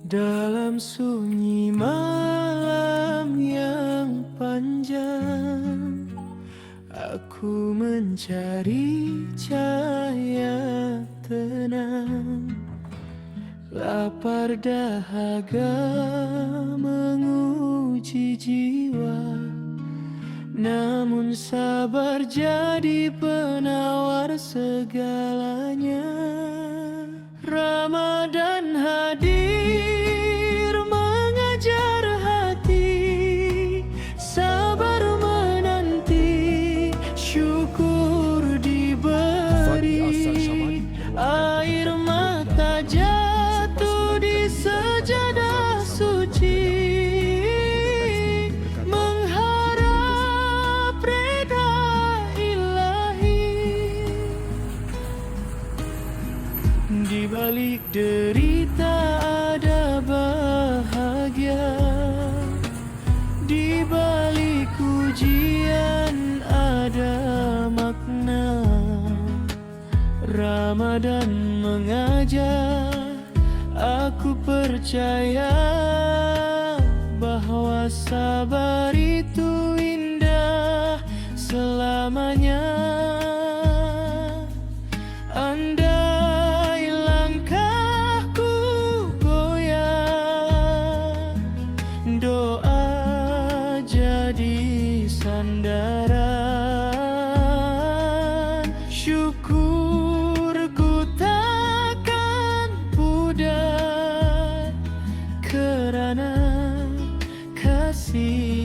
Dalam sunyi malam yang panjang, aku mencari cahaya tenang. Lapar dahaga menguji jiwa, namun sabar jadi penawar segalanya. Ramadan hadir mengajar hati, sabar menanti, syukur diberi. Air mata jatuh di sajadah suci, mengharap reda ilahi. Di balik derita ada bahagia, di balik ujian ada makna. Ramadan mengajar, aku percaya bahwa sabar itu indah selamanya. Andai langkahku goyah, doa jadi sandaran. Syukurku takkan pudar, kerana kasih